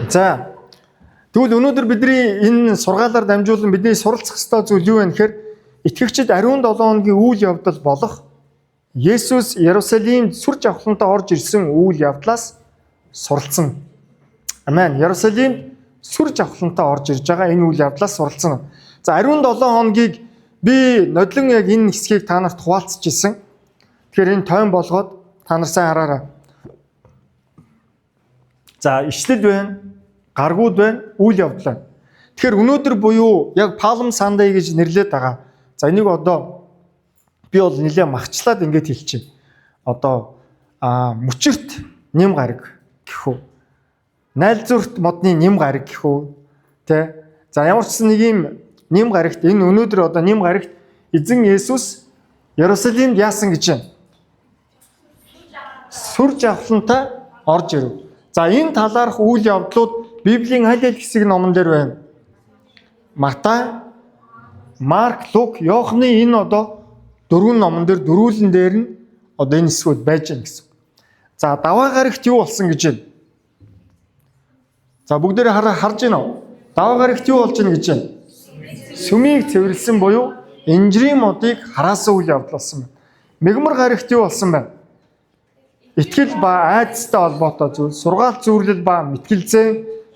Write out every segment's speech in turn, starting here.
За тэгвэл өнөөдөр бидний энэ сургаалаар дамжуулан бидний суралцах ёстой зүйл юу вэ гэхээр итгэгчид ариун 7 хоногийн үйл явдал болох Есүс Иерусалимд сүр жавхлантаа орж ирсэн үйл явдлаас суралцсан. Амен. Иерусалимд сүр жавхлантаа орж ирж байгаа энэ үйл явдлаас суралцсан. За ариун 7 хоногийг би нодлон яг энэ хэсгийг та нарт хуваалцж ирсэн. Тэгэхээр энэ тойм болгоод та нар сайн хараарай. За ишлэл байна, гаргууд байна, үйл явдал байна. Тэгэхээр өнөөдөр буюу яг Palm Sunday гэж нэрлэдэг байгаа. За энийг одоо би бол нэлээ махчлаад ингэж хэлчихье. Одоо мөчөрт нэм гараг гэх үү. Найлзуурт модны нэм гараг гэх үү. Тэ. За ямар ч нэг юм нэм гарагт энэ өнөөдөр одоо нэм гарагт эзэн Есүс Иерусалимд яасан гэж байна? Сүр жавхлантаа орж ирэв. За энэ талаарх үйл явдлууд Библийн аль хэсэг номон дээр байна? Матай, Марк, Лук, Иохны энэ одоо дөрвөн номон дээр дөрвөлн дээр нь одоо энэ хэсгүүд байж гэн гэсэн. За даваа гарагт юу болсон гэж байна? За бүгдээрээ харж байна уу? Даваа гарагт юу болж байна гэж байна? Сүмийг цэвэрлсэн буюу инжирийн модыг хараасан үйл явдал болсон байна. Мегмар гарагт юу болсон байна? Итгэл ба айдастай холбоотой зүйл, сургаал зүйрлэл ба мэтгэлзээ,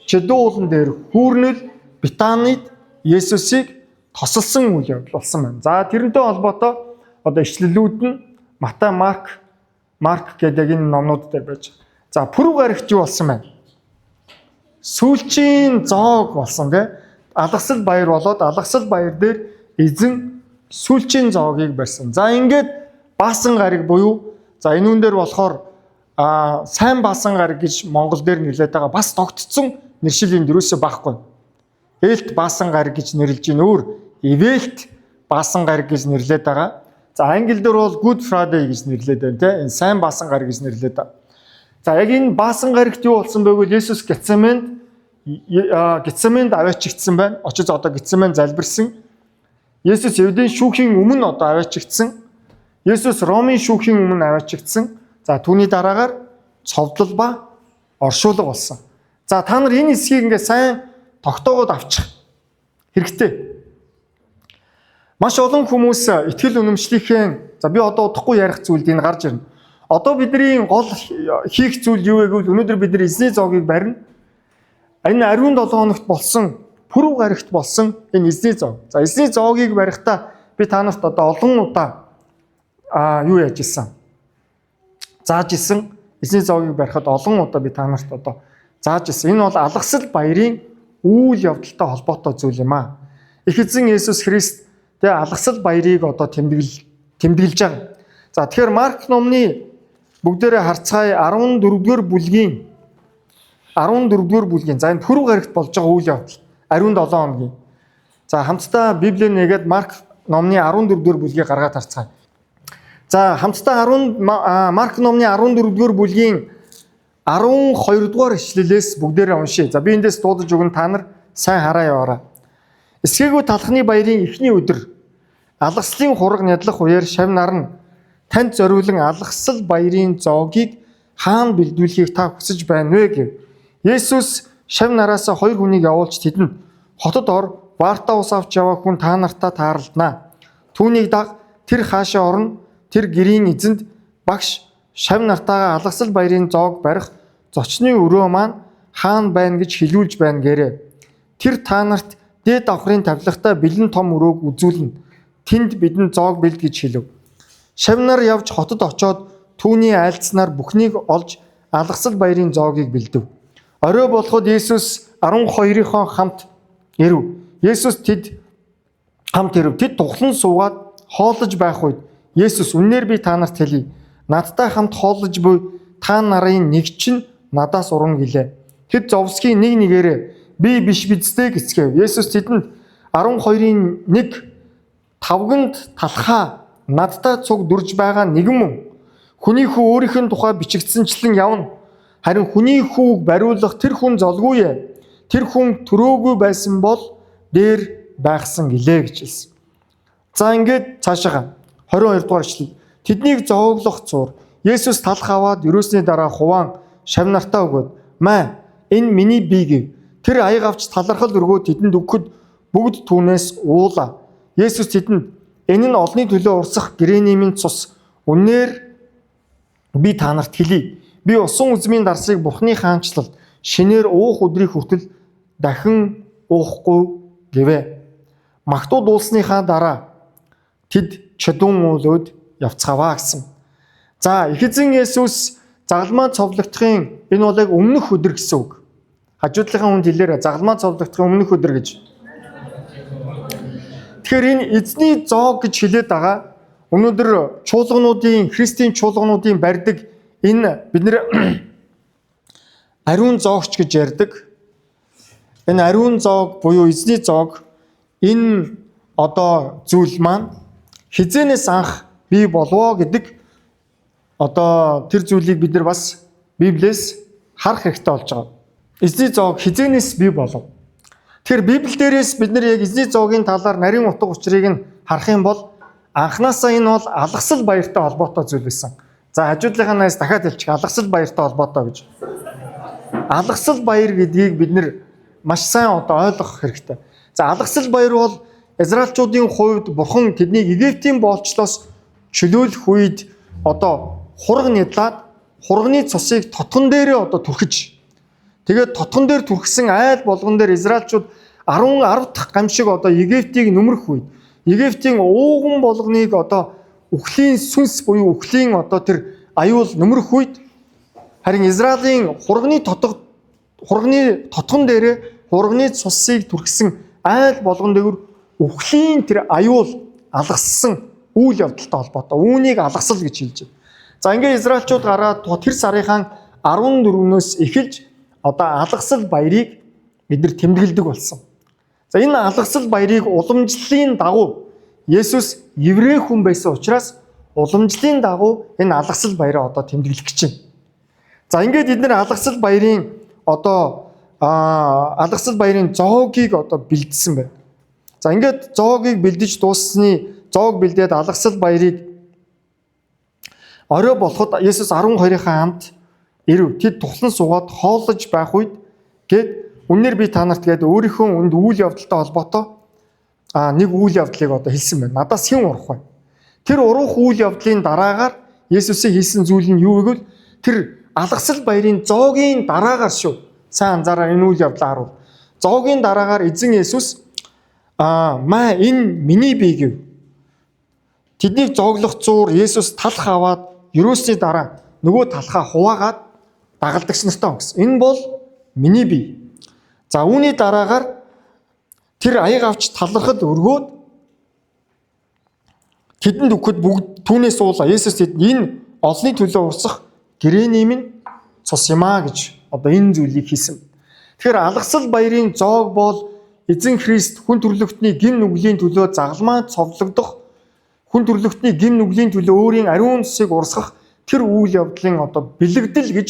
чидүү уулан дээр хүүрнэл, Битанид Есүсийг тосолсон үйл явдал болсон байна. За тэрнтэй холбоотой одоо ишлэлүүд нь Матай, Марк гэдэг энэ номнууд дээр байж байгаа. За Пүрэв гарагт юу болсон байна? Сүүлчийн зоог болсон тий. Алгасал баяр болоод алгасал баяр дээр эзэн сүүлчийн зоогийг барьсан. За ингээд Баасан гараг буюу за энэ үн дээр болохоор сайн Баасан гараг гэж Монгол дээр нэрлэдэг байгаа бас тогтцсон нэршил энд юусоо байхгүй. Элт Баасан гараг гэж нэрлэж ийн өөр Ивэлт Баасан гараг гэж нэрлэдэг байгаа. За англи дээр бол Good Friday гэж нэрлэдэг байна тийм. Энэ сайн Баасан гараг гэж нэрлэдэг. За яг энэ Баасан гарагт юу болсон бэ гэвэл Есүс Гетсеманд аваачигдсан байна. Очиж одоо Гетсеманд залбирсан. Есүс Евдийн шүүхийн өмнө одоо аваачигдсан. Есүс Ромын шүүхийн өмнө аваачигдсан. За түүний дараагаар цовдлол ба оршуулга болсон. За та нар энэ хэсгийг ингээ сайн тогтоогоод авчих хэрэгтэй. Маш олон хүмүүс итгэл үнэмшлийнхээ за би одоо удахгүй ярих зүйлд энэ гарч ирнэ. Одоо бидний гол хийх зүйл юу вэ гэвэл өнөөдөр бид нар эзний зоогийг барина. Энэ ариун 7 хоногт болсон Пүрэв гарагт болсон энэ эзний зоог. За эзний зоогийг барихдаа би та нарт одоо олон удаа юу яаж исэн? Зааж исэн. Эзний зоогийг барихад олон удаа би та нарт одоо зааж исэн. Энэ бол алгасал баярын үйл явдалтай холбоотой зүйл юм аа. Их эзэн Есүс Христ тэгээ алгасал баярыг одоо тэмдэглэж байгаа. За тэгэхээр Марк номны бүгдээрээ харцгаая 14-р бүлгийн за энэ Пүрэв гарагт болж байгаа үйл явдал ариун 7 хоногийн. За хамтдаа Библийг нэгээд Марк номны 14-р бүлгийг гаргаад харцгаая. За хамтдаа Марк номны 14-р бүлгийн 12-р ишлэлээс бүгдээрээ уншъя. За би эндээс дуудаж өгнө та нар сайн хараа яваарай. Эсгээгүү талхны баярын эхний өдөр алгаслын хураг нядлах үеэр шав нар нь танд зориулан алгасал баярын зоогийг хаана бэлдүүлэхийг та хүсэж байна вэ гэв. Есүс шав нараас 2 хүнийг явуулж тэдэнд хотод ор Баартаа ус авч яваа хүн та нартаа таарлдана. Түүнийг даг тэр хаашаа орно тэр гэрийн эзэнд багш шав нартаагаа алгасал баярын зоог барих зочны өрөө маань хаана байна гэж хэлүүлж байна гэрээ. Тэр та нарт дээд давхрын тавилгатай бэлэн том өрөөг үзүүлнэ. Тэнд бидэнд зоог бэлд гэж хэлв. Шав нар явж хотод очоод түүний айлцнаар бүхнийг олж алгасал баярын зоогийг бэлдэв. Орой болоход Есүс 12-ийнхоо хамт ирэв. Есүс тэд хамт ирэв. Тэд тухлан суугаад хооллож байх үед Есүс үнээр би та нарт хэлье. Надтай хамт хооллож буй та нарын нэг чинь надаас урна гэлээ. Тэд зовсгийн нэг нэгээрээ би биш бидтэй гэцгээв. Есүс тэдэнд 12-ын нэг тавганд талхаа надтай цуг дүрж байгаа нэгэн мөн. Хүний хүү өөрийнх нь тухай бичигдсэнчлэн явна. Харин хүний хүүг бариулах тэр хүн золгүй ээ. Тэр хүн төрөөгүй байсан бол дээр байхсан гэлээ гэж хэлсэн. За ингээд цаашаа 22 дугаар ишлэл. Тэднийг зооглох зуур. Есүс талх аваад ерөөсний дараа хуваан шав нартаа өгөөд "Маа, энэ миний бие гэв. Тэр аяг авч талархал өргөө тэдэнд өгөхөд бүгд түүнээс уула. Есүс тэдэнд энэ нь олонний төлөө урсах гэрээний минь цус. Үнээр би та нарт хэлье. Би усан үзмийн дарсыг Бурхны хаанчлал шинээр уух өдрийг хүртэл дахин уухгүй гэвэ. Магтууд уулсныхаа дараа тэд чадун уулууд явцгааваа гэсэн. За их эзэн Есүс загалмаа цовлогдохын энэ бол яг өмнөх өдөр гэсэн үг. Хажуудлынхаа хүнд хэлээрэ загалмаа цовлогдохын өмнөх өдөр гэж. Тэгэхээр энэ эзний зоог гэж хэлээд байгаа. Өнөөдөр чуулгануудын, христийн чуулгануудын барьдаг энэ бид нэр ариун зоогч гэж ярьдаг. Энэ ариун зоог буюу эзний зоог энэ одоо зүйл маань хизээнээс анх бий болов гэдэг одоо тэр зүйлийг бид нар бас Библиэс харах хэрэгтэй болж байгаа. Эзний зоог хизээнээс бий болов. Тэгэхээр Библи дээрээс бид нар яг эзний зоогийн талаар нарийн утга учирыг нь харах юм бол анхнаасаа энэ бол алгасал баяртай холбоотой зүйл байсан. За хажуудлынхаанаас дахиад хэлчих алгасал баяртай холбоотой гэж. Алгасал баяр гэдгийг бид нар маш сайн одоо ойлгох хэрэгтэй. За алгасал баяр бол Израильчуудын хувьд Бурхан тэднийг Египтийн боолчлоос чөлөөлөх үед одоо хураг нэдлаад хурганы цусыг тотгон дээрээ одоо түрхэж. Тэгээд тотгон дээр түрхсэн айл болгон дээр Израильчууд 10 дахь гамшиг одоо Египтийг нөмрөх үед Египтийн ууган болгоныг одоо үхлийн сүнс буюу үхлийн одоо тэр аюул нөмрөх үед харин Израилийн хурганы тотгон дээрээ хурганы цусыг түрхсэн айл болгон дээр үхлийн тэр аюул алгассан үйл явдалтай холбоотой. Үүнийг алгасал гэж хэлж байна. За ингээд Израильчууд гараад тэр сарынхаа 14-нөөс эхэлж одоо алгасал баярыг бид нар тэмдэглэдэг болсон. За энэ алгасал баярыг уламжлалын дагуу Есүс еврей хүн байсан учраас уламжлалын дагуу энэ алгасал баяраа одоо тэмдэглэх гэж байна. За ингээд бид нар алгасал баярын одоо алгасал баярын зоогийг одоо бэлдсэн байна. За ингээд зоогийг бэлдэж дууссаны зоог бэлдээд алгасал баярыг орой болоход Есүс 12-ийнхаа хамт ирэв. Тэд тухлан суугаад хооллож байх үед гээд үнээр би та нарт гээд өөрийнхөө үнд үйл явдалтай холбоотой нэг үйл явдлыг одоо хэлсэн байна. Надаас хэн урах вэ? Тэр урах үйл явдлын дараагаар Есүсийн хийсэн зүйл нь юу вэ гэвэл тэр алгасал баярын зоогийн дараагаар шүү. Сайн анзаараа энэ үйл явдлаа харуул. Зоогийн дараагаар эзэн Есүс маа энэ миний бие гэв. Тэднийг зооглох зуур Есүс талх аваад ерөөсний дараа нөгөө талхаа хуваагаад дагалдагч нартай гэсэн. Энэ бол миний бие. За үүний дараагаар тэр аяг авч талархад өргөөд тэдэнд өгөхөд бүгд түүнээс уула. Есүс тэдэнд энэ олонний төлөө урсах гэрээний минь цус юм аа гэж одоо энэ зүйлийг хийсэн. Тэгэхээр алгасал баярын зоог бол эзэн Христ хүн төрлөختний гим нүглийн төлөө загалмаа цовлогдох, хүн төрлөختний гим нүглийн төлөө өөрийн ариун цусыг урсгах тэр үйл явдлын одоо бэлэгдэл гэж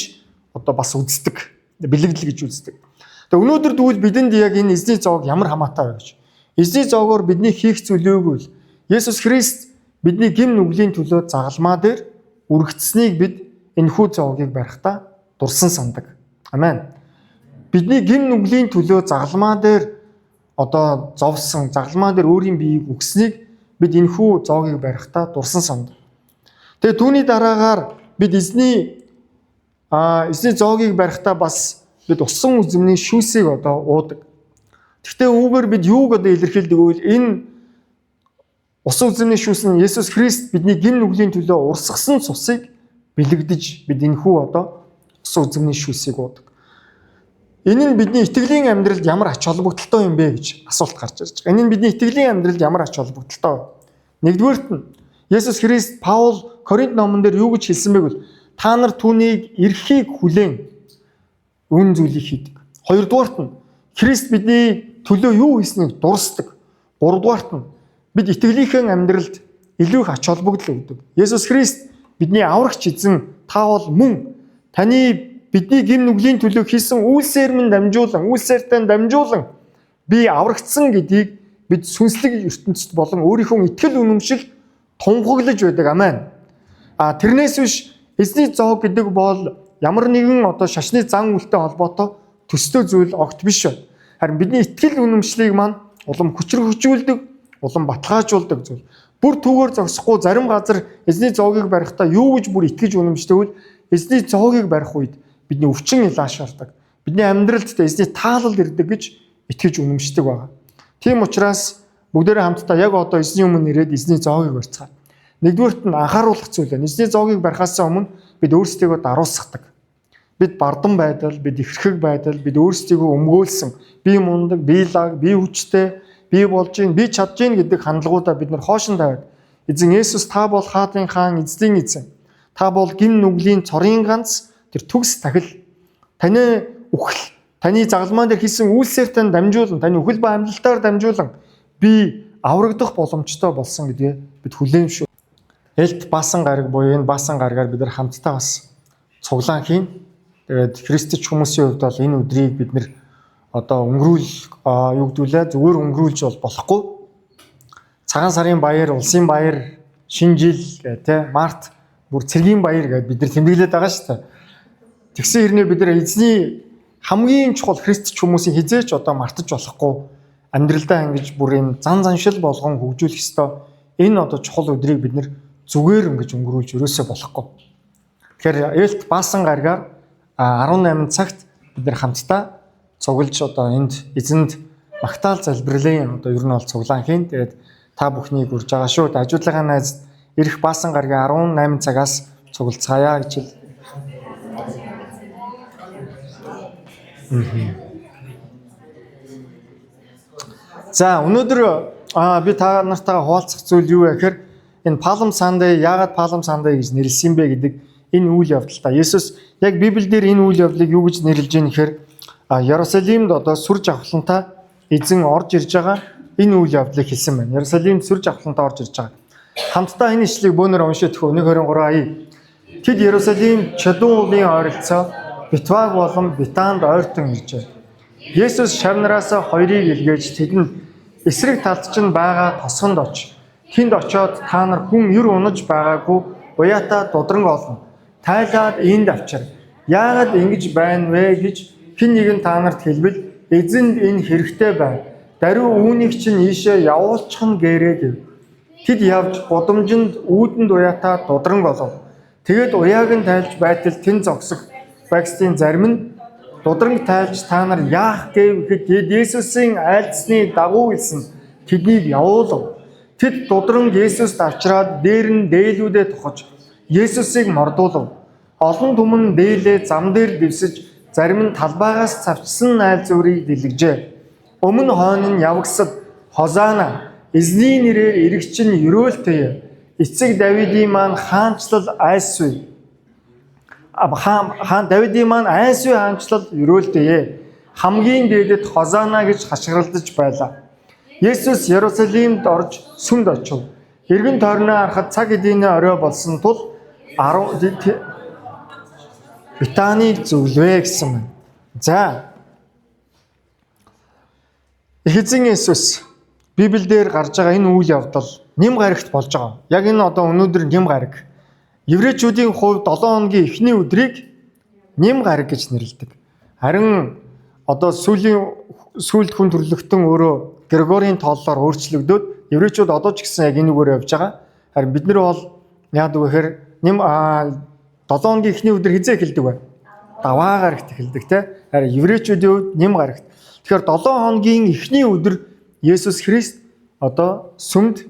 одоо бас үздэг. Бэлэгдэл гэж үздэг. Тэгээ өнөөдөр тэгвэл бидэнд яг энэ эзний зоог ямар хамаатай вэ гэж. Эзний зоогоор бидний хийх зүйл юу гэвэл Есүс Христ бидний гим нүглийн төлөө загалмаа дээр үргэлжсэнийг бид энэхүү зоогийг барихдаа дурсан сандаг. Амен. Бидний гим нүглийн төлөө загалмаа дээр одоо зовсон, загалмаа дээр өөрийн биеийг өгснийг бид энэхүү зоогийг барихдаа дурсан сандаг. Тэгээ түүний дараагаар бид эзний зоогийг барихдаа бас бид усан үзмний шүүсийг одоо уудаг. Гэхдээ үүгээр бид юуг одоо илэрхийлдэг вэ? Энэ усан үзмний шүүс нь Есүс Христ бидний гим нүглийн төлөө урсгасан цусыг бэлэгдэж бид энэхүү одоо усан үзмний шүүсийг уудаг. Энэ нь бидний итгэлийн амьдралд ямар ач холбогдолтой юм бэ гэж асуулт гарч ирж байгаа. Энэ нь бидний итгэлийн амьдралд ямар ач холбогдолтой вэ? Нэгдүгээрт нь Есүс Христ Паул Коринт номон дээр юу гэж хэлсэн бэ гэвэл та нар түүнийг эрхийг хүлээн үн зүйлийг хийдэг. Хоёрдугаарт нь Христ бидний төлөө юу хийснийг дурсдаг. Гуравдугаарт нь бид итгэлийнхээ амьдралд илүү их ач холбогдол өгдөг. Есүс Христ бидний аврагч эзэн, та бол мөн таны бидний гим нүглийн төлөө хийсэн үйлсээр минь дамжуулан, үйлсээртэй дамжуулан би аврагдсан гэдгийг бид сүнслэг ертөнцид болон өөрийнхөө итгэл үнэмшил тунхаглаж байдаг. Амен. Тэрнээс биш эзний зоог гэдэг бол ямар нэгэн одоо шашны зан үйлтэй холбоотой төстэй зүйл огт биш байна. Харин бидний итгэл үнэмшлийг маань улам хүчрхэгжүүлдэг, улам баталгаажуулдаг зүйл. Бүр түүгээр зогсохгүй зарим газар эзний зоогийг барихдаа юу гэж бүр итгэж үнэмштэйвэл эзний зоогийг барих үед бидний өвчин илаашардаг. Бидний амьдралд эзний таалал ирдэг гэж итгэж үнэмшдэг байгаа. Тийм учраас бүгдээрээ хамтдаа яг одоо эзний өмнө ирээд эзний зоогийг барьцгаая. Нэгдүгээрт нь анхааруулах зүйл байна. Эзний зоогийг барихаас өмнө бид өөрсдийгөө даруусгадаг. Бид бардан байдал, бид ихрхэг байдал, бид өөрсдийгөө өмгөөлсөн, би мундаг, би лаг, би хүчтэй, би болж гин, би чадж гин гэдэг хандлагуудаа бид нар хоошин тавиад эзэн Есүс та бол хаадын хаан, эзний эзэн. Та бол гин нүглийн цорын ганц тэр төгс тахил. Таны үхэл, таны загалмаан дээр хийсэн үйлсээр тань дамжуулан, таны үхэл ба амьдлалтаар дамжуулан би аврагдах боломжтой болсон гэдгээ бид хүлээн шүү. Элт баасан гариг буюу энэ баасан гаригаар бид нар хамтдаа бас цуглаан хийн. Тэгээд христч хүмүүсийн хувьд бол энэ өдрийг бид нэр одоо юу гэдүүлээ зүгээр өнгөрүүлж болохгүй. Цагаан сарын баяр, улсын баяр, шинэ жил гэх март бүр цэргийн баяр гэдээ бид нар тэмдэглээд байгаа шүү дээ. Тэгсэн хэрнээ бид нар эзний хамгийн чухал христч хүмүүсийн хизээч одоо мартаж болохгүй амьдралдаа ингэж бүр юм зан заншил болгон хөгжүүлэх ёстой. Энэ одоо чухал өдрийг бид нар зүгээр ингэж өнгөрүүлж өрөөсөө болохгүй. Тэгэхээр Элт баасан гаригаар 18 цагт бид нар хамтдаа цуглаж одоо энд эзэнд магтаал залбирлын одоо ер нь бол цуглаан хийн. Тэгээд та бүхнийг урьж байгаа шүү. Ажуулагын найзад ирэх баасан гаригийн 18 цагаас цуглацгаая гэж хэл. За өнөөдөр би та нартайгаа хуваалцах зүйл юу вэ гэхээр энэ Palm Sunday яагаад Palm Sunday гэж нэрлсэн бэ гэдэг энэ үйл явдал та. Есүс яг Библиэлд энэ үйл явдлыг юу гэж нэрлэж байна гэхээр Иерусалимд одоо сүр жавхлантай эзэн орж ирж байгаа энэ үйл явдлыг хэлсэн байна. Иерусалимд сүр жавхлантай орж ирж байгаа. Хамтдаа энэ ишлэгийг бөөнөр уншиж төхөө 1:23. Тэд Иерусалимд чадуун өвлийн ойролцоо Битваг болон Битаанд ойртон иржээ. Есүс шавнараас хоёрыг илгээж тэдэнд эсрэг талд чинь байгаа тосгонд оч. Тэнд очиод та нар хүн ер унаж байгаагүй уяатаа дудран олно. Тайлаад энд авчир. Яагаад ингэж байна вэ гэж хэн нэгэн та нарт хэлбэл эзэнд энэ хэрэгтэй байна. Даруй үүнийг чинь ийшээ явуулчих нь гэрээ гэв. Тэд явж гудамжинд үүдэнд уяатаа дудран болов. Тэгэд уяаг нь тайлж байтал тэн зогсох багцын зарим нь дудранг тайлж та нар яах гэв гэхэд Есүсийн айлдсны дагуу хэлсэн тэднийг явуулав. Тэд дудранг Есүст авчраад дээр нь дээлүүдэд тохож Есүсийг мордуулав. Олон түмэн дээлээ зам дээр дэвсэж зарим нь талбайгаас цавчсан айл зүрийг дэлгэжээ. Өмнө хойно нь явагсад Хозаана эзний нэрээр ирэх чинь ерөөлтэй. Эцэг Давидын маань хаанчлал айсвэ. Хаан Давидын маань айсвэ хаанчлал ерөөлтэй. Хамгийн дээдэд Хозаана гэж хашгиралдаж байлаа. Есүс Иерусалимд орж сүмд очив. Эргэн тойрноо харахад цаг эдийн орой болсон тул Битаныг зөвлөвэ гэсэн байна. За. Эзэн Есүс Библиэлд гарч байгаа энэ үйл явдал нэм гарагт болж байгаа. Яг энэ одоо өнөөдөр нэм гараг. Еврейчүүдийн хувьд 7 хоногийн эхний өдрийг нэм гараг гэж нэрлэдэг. Харин одоо сүүлд хүн төрлөختөн өөрөө Григорийн тооллоор өөрчлөгдөөд еврейчүүд одоо ч гэсэн яг энэ үгээр явж байгаа. Харин бид нар бол яадаг вэ гэхээр нэм 7 хоногийн эхний өдөр хизээ эхэлдэг бай. Даваа гарагт эхэлдэг те. Харин еврейчүүдийн хувьд нэм гарагт. Тэгэхээр 7 хоногийн эхний өдөр Есүс Христ одоо сүмд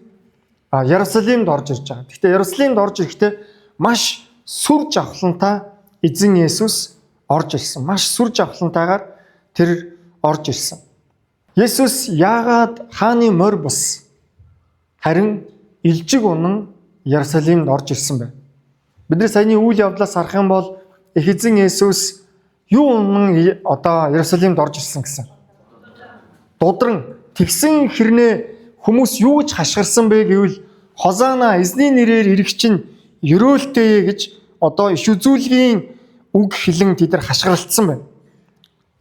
Иерусалимд орж ирж байгаа. Гэхдээ Иерусалимд орж ирэхдээ маш сүр жавхлантай эзэн Есүс орж ирсэн. Маш сүр жавхлантайгаар тэр орж ирсэн. Есүс яагаад хааны морь бус харин илжиг унан Иерусалимд орж ирсэн бэ? Бид нар саяны үйл явдлаас харах юм бол эзэн Есүс юу унан одоо Иерусалимд орж ирсэн гэсэн. Дудран тэгсэн хэрнээ хүмүүс юу гэж хашгирсан бэ гэвэл Хозаана эзний нэрээр ирэх чинь ерөөлтэй гэж одоо иш үзүүлгийн үг хэлэн тэд нар хашгиралцсан байна.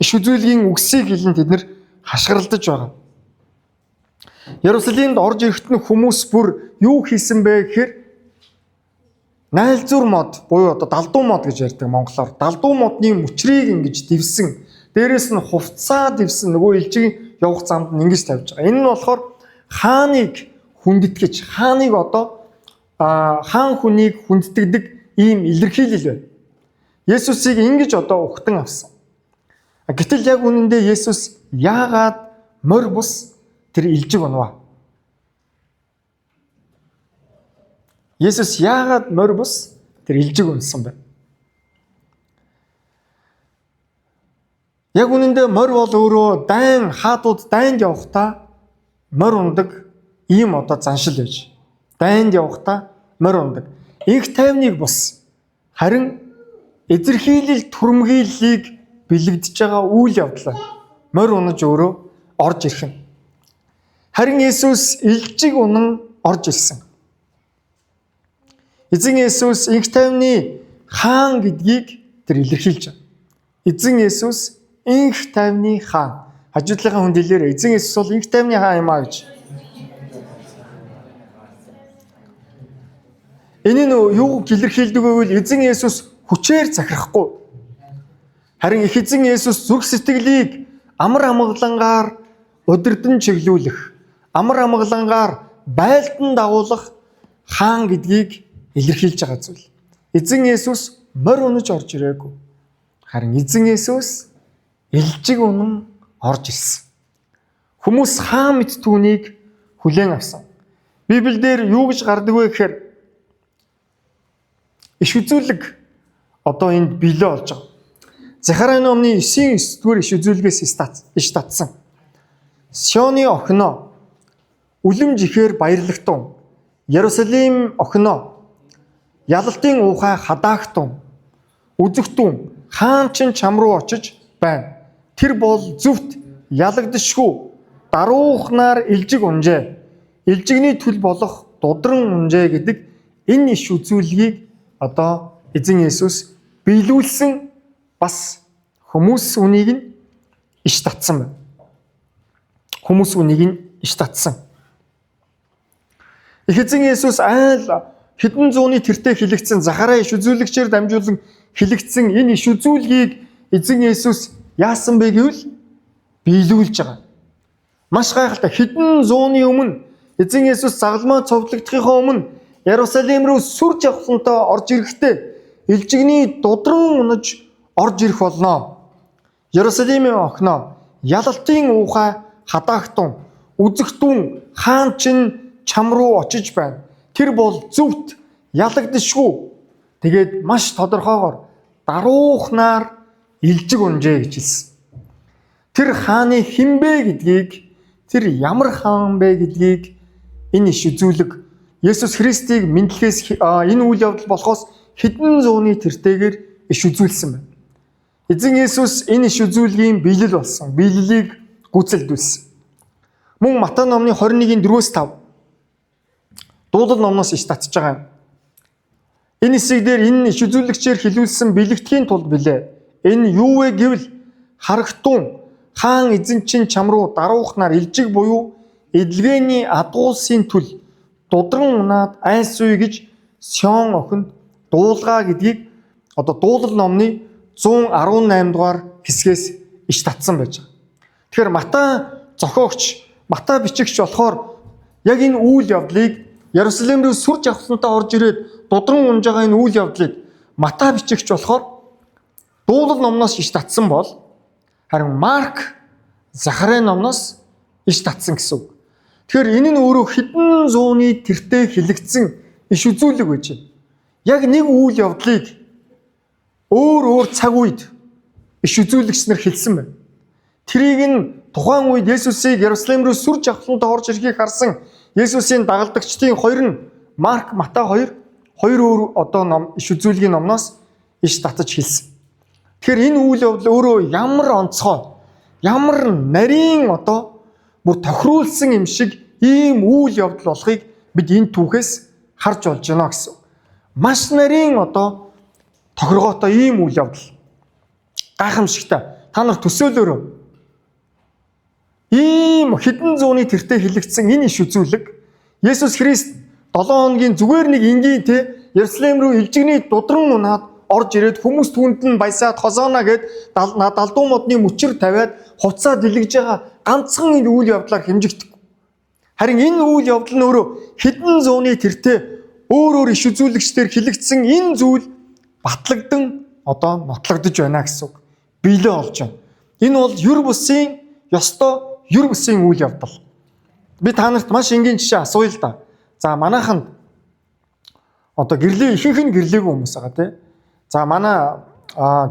Иш үзүүлгийн үгсийг хэлэн тэд нар хашгиралдаж байгаа. Иерусалимд орж ирэхэд нь хүмүүс бүр юу хийсэн бэ гэхээр найлзур мод буюу одоо далдуу мод гэж ярьдаг монголоор. Далдуу модны мөчрийг ингэж дэвсэн Дээрээс нь хувцаад ивсэн нөгөө илжиг явах замд нь ингэж тавьж байгаа. Энэ нь болохоор хааныг хүндэтгэж, хааныг одоо хаан хүнийг хүндэтгдэг ийм илэрхийлэл байна. Есүсийг ингэж одоо ухтан авсан. Гэтэл яг үнэндээ Есүс яагаад морь бус тэр илжиг унваа? Есүс яагаад морь бус тэр илжиг унсан бэ? Яг үнэндээ морь бол өөрөө дайн хаадууд дайнд явахдаа морь ундаг ийм одоо заншил байж. Дайнд явахдаа морь ундаг. Инх тайвныг бус. Харин эзэрхийлэл түрмгийллийг бэлэгдэж байгаа үйл явдал морь унаж өөрөө орж ирэх юм. Харин Есүс илжиг унан орж ирсэн. Эзэн Есүс инх тайвны хаан гэдгийг тэр илэрхийлж байна. Эзэн Есүс инх тайвны хаан. Хажуудлынхаа хүндлэлээр эзэн Есүс бол инх тайвны хаан юм аа гэж. Энэ нь юу илэрхийлдэг вэ гэвэл эзэн Есүс хүчээр захирахгүй. Харин их эзэн Есүс зүрх сэтгэлийг амар амгалангаар удирдан чиглүүлэх, амар амгалангаар байлдан дагуулах хаан гэдгийг илэрхийлж байгаа зүйл. Эзэн Есүс морь унаж орж ирээгүй. Харин эзэн Есүс илжиг унан орж ирсэн. Хүмүүс хаан мэт түүнийг хүлээн авсан. Библиэлд юу гэж гардаг вэ гэхээр иш үзүүлэг одоо энд биелээ болж байгаа. Захарай номны 9-9-р иш үзүүлгээс иш татсан. Сионы охиноо үлэмж ихээр баярлагтун. Ярусалим охиноо ялалтын уухай хадаагтун. Үзэгтун хаан чин чам руу очиж байна. Тэр бол зүвт ялагдшгүй даруухнаар илжиг унжээ. Илжигний түл болох дудран унжээ гэдэг энэ иш үзүүлгийг одоо эзэн Есүс биелүүлсэн, бас хүмүүс үнийг нь иш татсан байна. Хүмүүс үнийг нь иш татсан. Их эзэн Есүс айл хэдэн зууны тэртээ хэлэгдсэн Захарай иш үзүүлэгчээр дамжуулан хэлэгдсэн энэ иш үзүүлгийг эзэн Есүс яасан бэ гэвэл биелүүлж байгаа. Маш гайхалтай. Хэдэн зууны өмнө эзэн Есүс загалмаа цовдлогдохын өмнө Ярусалим руу сүр жавхлантай орж ирэхдээ илжигний дудран унаж орж ирэх болно. Ярусалимын охиноо ялалтын уухай хадаагтун үзэгтун хаан чин чам руу очиж байна. Тэр бол зүвт ялагдшгүй. Тэгээд маш тодорхойгоор даруухнаар илжиг унжээ гэж хэлсэн. Тэр хааны хэн бэ гэдгийг, тэр ямар хаан бэ гэдгийг энэ иш үзүүлэг Есүс Христийг мэдлэхээс энэ үйл явдал болохоос хэдэн зууны тэртэйгээр иш үзүүлсэн байна. Эзэн Есүс энэ иш үзүүлгийн биелэл болсон. Биеллийг гүйцэлдүүлсэн. Мөн Матай номны 21:4-5 дуулал номноос иш татж байгаа юм. Энэ хэсэг дээр энэ иш үзүүлэгчээр хэлүүлсэн бэлэгдэхийн тулд билээ. Энэ юу вэ гэвэл харагтун хаан эзэн чин чам руу даруухнаар илжиг буюу эдлгээний адгуулсын түл дудран унаад айсуй гэж Сион охинд дуулгаа гэдгийг одоо дуулал номны 118 дугаар хэсгээс иш татсан байж байгаа. Тэгэхээр Матай зохиогч, Матай бичигч болохоор яг энэ үйл явдлыг Ярусалим руу сүр жавхлантай орж ирээд дудран унж байгаа энэ үйл явдлыг Матай бичигч болохоор дуулал номноос иш татсан бол харин Марк Захарай номноос иш татсан гэсэн үг. Тэгэхээр энэ нь өөрөө хэдэн зууны тэртээ хэлэгдсэн иш үзүүлэг байж байна. Яг нэг үйл явдлыг өөр цаг үед иш үзүүлэгч нар хэлсэн байна. Тэрийг нь тухайн үед Есүсийг Ярусалим руу сүр жавхлантай орж ирэхийг харсан Есүсийн дагалдагчдын хоёр нь Марк, Матай хоёр өөр одоо ном иш үзүүлгийн номноос иш татаж хэлсэн. Тэгэхээр энэ үйл явдал өөрөө ямар онцгой, ямар нарийн одоо бүр тохируулсан юм шиг ийм үйл явдал болохыг бид энэ түүхээс харж болж байна гэсэн. Маш нарийн одоо тохиргоотой ийм үйл явдал. Гайхамшигтай. Та нар төсөөлөөрөө ийм хэдэн зууны тэртээ хэлэгдсэн энэ иш үзүүлэг Есүс Христ 7 хоногийн зүгээр нэг энгийн Ярусалим руу илжигний дудран унаад орж ирээд хүмүүс түүнд нь баясаад хозооно гэд далдуу модны мөчөр тавиад хувцаа дэлгэж байгаа ганцхан энэ үйл явдлаар хэмжигдэх. Харин энэ үйл явдал нь өөрөө хэдэн зууны тэртээ өөр иш үзүүлэгчдээр хилэгдсэн энэ зүйл батлагдсан нотлогдож байна гэсэн үг. Биелээ олж байна. Энэ бол юр бусын ёстой юр бусын үйл явдал. Би та нарт маш энгийн жишээ асууя л да. За манайханд гэрлээ ихэнх нь гэрлээгүй хүмүүс байгаа тий. За манай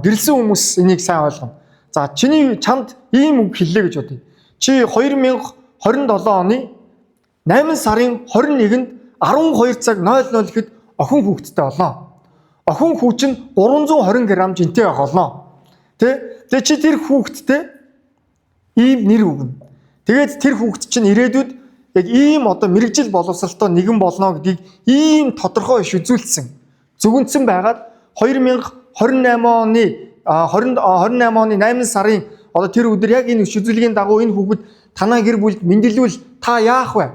гэрлсэн хүмүүс энийг сайн ойлгоно. За чамд ийм үг хэллээ гэж бодъё. Чи 2027 оны 8 сарын 21-нд 12 цаг 00 гэхэд охин хүүхэдтэй олно. Охин хүү чинь 320 г жинтэй байх болно. Тэгээ чи тэр хүүхэдтэй ийм нэр өгнө. Тэгээд тэр хүүхэд чинь ирээдүйд яг ийм мэрэгжил боловсралтай нэгэн болно гэдгийг ийм тодорхой иш үзүүлсэн. Зүгэнцэн байгаад 2028 оны 8 сарын тэр өдөр яг энэ иш үзүүлгийн дагуу энэ хүүхэд танаа гэр бүлд мэндэлвэл та яах вэ?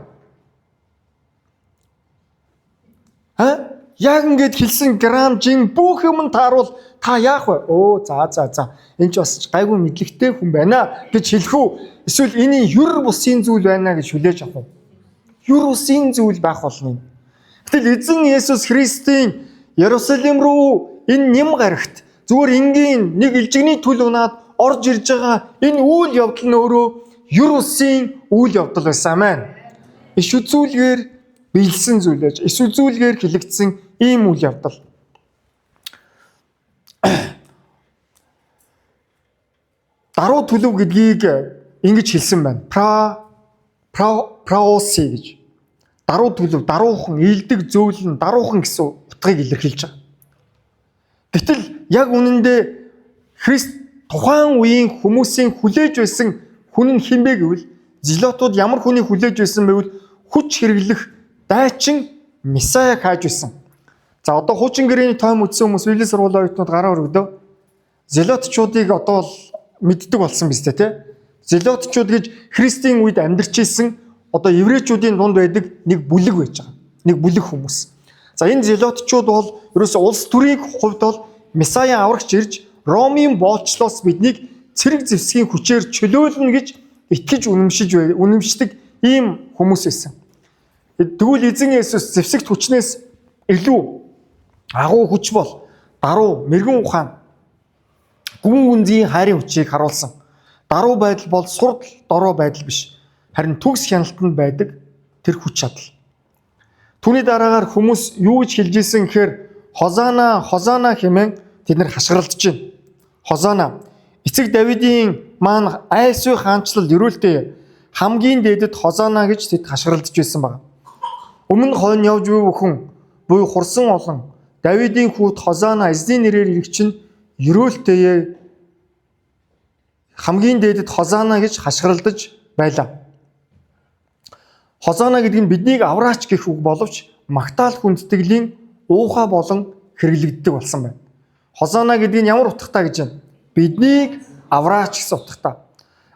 Яг ингэж хэлсэн грамм жин бүх юм тааруул та яах вэ? За. Энд ч бас гайгүй мэдлэгтэй хүн байна гэж хэлэх үү? Эсвэл энэ юр бусын зүйл байна гэж хүлээж авах уу? Юр бусын зүйл байх болно. Гэтэл эзэн Есүс Христийн Иерусалим руу энэ нэм гарагт зүгээр энгийн нэг илжигний түл унаад орж ирж байгаа энэ үйл явдал нь өөрөө юр бусын үйл явдал байсан амин. Иш үзүүлгээр биелсэн зүйл байж, иш үзүүлгээр хилэгдсэн ийм үйл явдал. Даруй төлөв гэдгийг ингэж хэлсэн байна. Праоси гэж. Даруй төлөв, даруухан, ийдэг, зөөлөн, даруухан гэсэн утгыг илэрхийлж байгаа. Гэтэл яг үнэндээ Христ тухайн үеийн хүмүүсийн хүлээж байсан хүн нь хинбэ гэвэл зелотууд ямар хүнийг хүлээж байсан байвал хүч хэрэглэх дайчин Месаяг хааж байсан. За хуучин гэрээний тойм үтсэн хүмүүс Библийн сургуулийн оюутнууд гараа өргөдөө. Зелотчуудыг бол мэддэг болсон биз дээ тий. Зелотчууд гэж Христийн үед амьдарч исэн еврейчүүдийн дунд байдаг нэг бүлэг байж байгаа. Нэг бүлэг хүмүүс. За энэ зелотчууд бол ерөөсөө улс төрийн хувьд бол Месая аврагч ирж Ромын боолчлоос биднийг цэрэг зэвсгийн хүчээр чөлөөлнө гэж итгэж үнэмшдэг ийм хүмүүс байсан. Тэгвэл эзэн Есүс зэвсэгт хүчнээс илүү агуу хүч бол даруй, мэрэгэн ухаан, гүн гүнзгий хайрын хүчийг харуулсан. Даруй байдал бол сурдал, дорой байдал биш. Харин төгс хяналтанд байдаг тэр хүч чадал. Түүний дараагаар хүмүүс юу гэж хэлж ийсэн гэхээр Хозана, Хозана хэмээн тэд нар хашгиралдж байна. Хозана эцэг Давидын маань айсгүй хаанчлал өрөөлтэй хамгийн дээдэд Хозана гэж тэд хашгиралдж байсан байна. Өмнө хойно явж буй бүхэн буй хурсан олон Давидын хүүд Хозана эзний нэрээр ирэх чинь өрөөлтэй хамгийн дээдэд Хозана гэж хашгиралдаж байлаа. Хозана гэдэг нь биднийг авраач гэх үг боловч магтаал хүндэтгэлийн уухай болон хэрэглэгддэг болсон байна. Хозана гэдэг нь ямар утгатай гэж байна? Биднийг авраач гэсэн утгатай.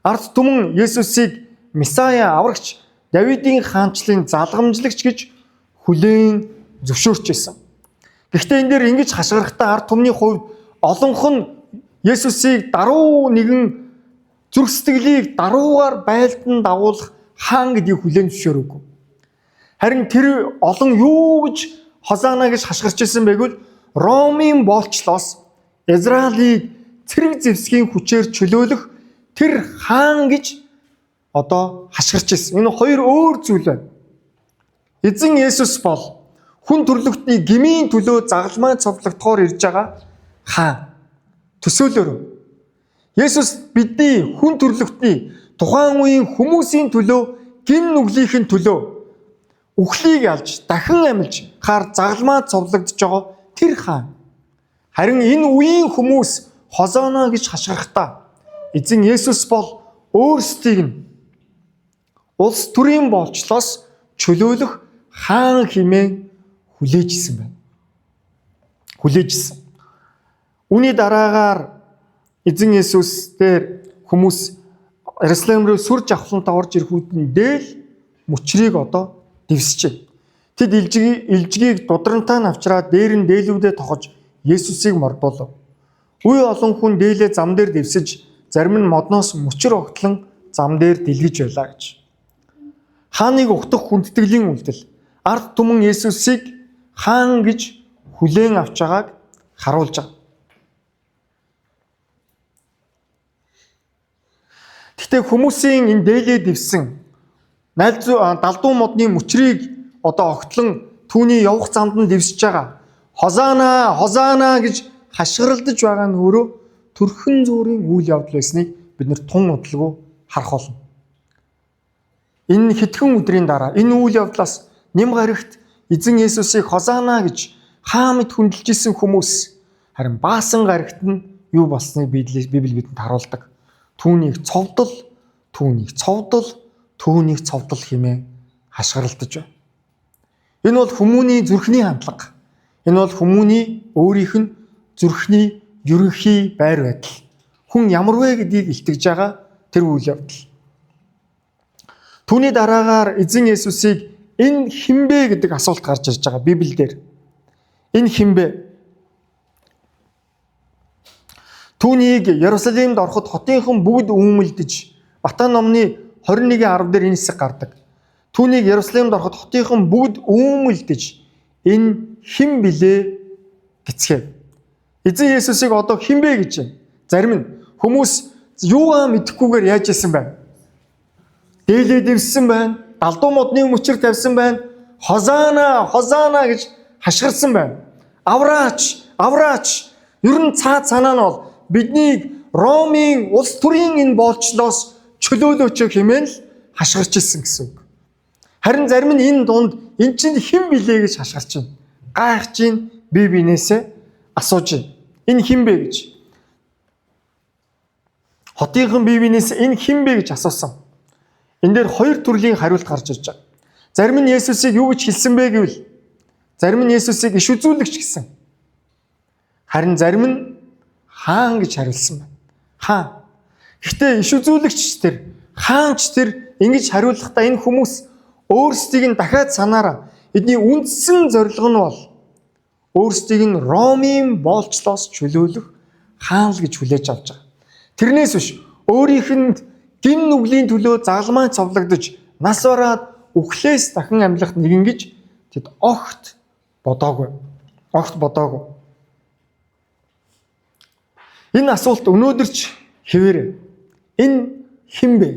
Ард түмэн Есүсийг Месая аврагч, Давидын хаанчлалын залгамжлагч гэж хүлээн зөвшөөрч байсан. Гэхдээ энэ дээр ингэж хашгирахтаа ард түмний хувьд олонх нь Есүсийг даруй нэгэн зүрх сэтгэлийг даруугаар байлдан дагуулах хаан гэдгийг хүлээн зөвшөөрөөгүй. Харин тэр олон юу гэж Хозана гэж хашгирч ирсэн байвал Ромын боолчлоос Израилийг цэрэг зэвсгийн хүчээр чөлөөлөх тэр хаан гэж хашгирч ирсэн. Энэ хоёр өөр зүйл байна. Эзэн Есүс бол хүн төрлөختний гмийн төлөө загалмай цовдлогдохоор ирж байгаа хаан. Төсөөлөөрөө. Есүс бидний хүн төрлөختний тухайн үеийн хүмүүсийн төлөө гин нүглийнхэн төлөө үхлийг алж дахин амьлж хаар загалмаа цовлогдож байгаа тэр хаан. Харин энэ үеийн хүмүүс Хозана гэж хашгирахтаа эзэн Есүс бол өөрсдийг нь улс төрийн боолчлоос чөлөөлөх хаан хэмээн хүлээж исэн байна. Хүлээж исэн. Үүний дараагаар эзэн Есүс дээр хүмүүс Иерусалим руу сүр жавхлантаа орж ирэх үүдэн дээл мөчрийг дэвсэж байна. Тэд илжгийг дудрантай навчраад дээр нь дээлүүдээ тохож Есүсийг мордуулав. Үе олон хүн дээлээ зам дээр дэвсэж, зарим нь модноос мөчөр огтлон зам дээр дэлгэж байлаа гэж. Хааныг ухтах хүндэтгэлийн үйлдэл ард түмэн Есүсийг хаан гэж хүлээн авч байгааг харуулж байгаа. Гэхдээ хүмүүсийн энэ дээлээ дэвсэн далдуу модны мөчрийг огтлон түүний явах замд нь дэвсэж байгаа. Хозаана, хозаана гэж хашгиралдаж байгаа нь өөрөө төрхөн зүрийн үйл явдал байсныг бид нэр тун удалгүй харах болно. Энэ хэдхэн өдрийн дараа энэ үйл явдлаас нэм гарагт эзэн Есүсийг хозаана гэж хаамд хүндэлж исэн хүмүүс харин баасан гарагт нь юу болсныг Библи бидэнд харуулдаг. Түүнийг цовдол хэмээн хашгиралдаж байна. Энэ бол хүмүүний зүрхний хандлага. Энэ бол хүмүүний өөрийнх нь зүрхний ерөнхий байр байдал. Хүн ямар вэ гэдгийг илтгэж байгаа тэр үйл явдал. Түүний дараагаар эзэн Есүсийг энэ хинбэ гэдэг асуулт гарч ирж байгаа Библиэлд. Энэ хинбэ? Түүнийг Иерусалимд ороход хотынхон бүгд үүмэлдэж Батан номны 21:10 дээр энэ хэсэг гардаг. Түүнийг Иерусалимд ороход хотынхон бүгд үүмэлдэж энэ хэн билээ гэцгээв. Эзэн Есүсийг одоо хэн бэ гэж байна. Зарим нь хүмүүс юугаа мэдэхгүйгээр яаж исэн байна? Дээлээ дэвссэн байна. Далдуу модны мөчөр тавьсан байна. Хозаана, хозаана гэж хашгирсан байна. Авраач, авраач. Ер нь цаад санаа нь бол биднийг Ромын улс төрийн энэ боолчлоос чөлөөлөөч хэмээн л хашгирч ирсэн гэсэн үг. Харин зарим нь энэ дунд эн чинь хэн билээ гэж хашгирч байна. Гайхаж чинь бие биенээсээ асууж байна. Энэ хэн бэ гэж. Хотынхан бие биенээс энэ хэн бэ гэж асуусан. Энэ дээр хоёр төрлийн хариулт гарч ирж байгаа. Зарим нь Есүсийг юу гэж хэлсэн бэ гэвэл зарим нь Есүсийг иш үзүүлэгч гэсэн. Харин зарим нь хаан гэж хариулсан байна. Хаан. Гэхдээ иш үзүүлэгч тэр, хаанч тэр ингэж хариулахдаа энэ хүмүүс өөрсдийг нь дахиад санаараа эдний үндсэн зорилго нь бол өөрсдийг нь Ромын боолчлоос чөлөөлөх хаан л гэж хүлээж авч байгаа. Тэрнээс биш өөрийнх нь гин нүглийн төлөө загалмай цовлогдож нас бараад үхлээс дахин амьлах нэгэн гэж тэд огт бодоогүй. Энэ асуулт өнөөдөр ч хэвээрээ. Энэ хэн бэ?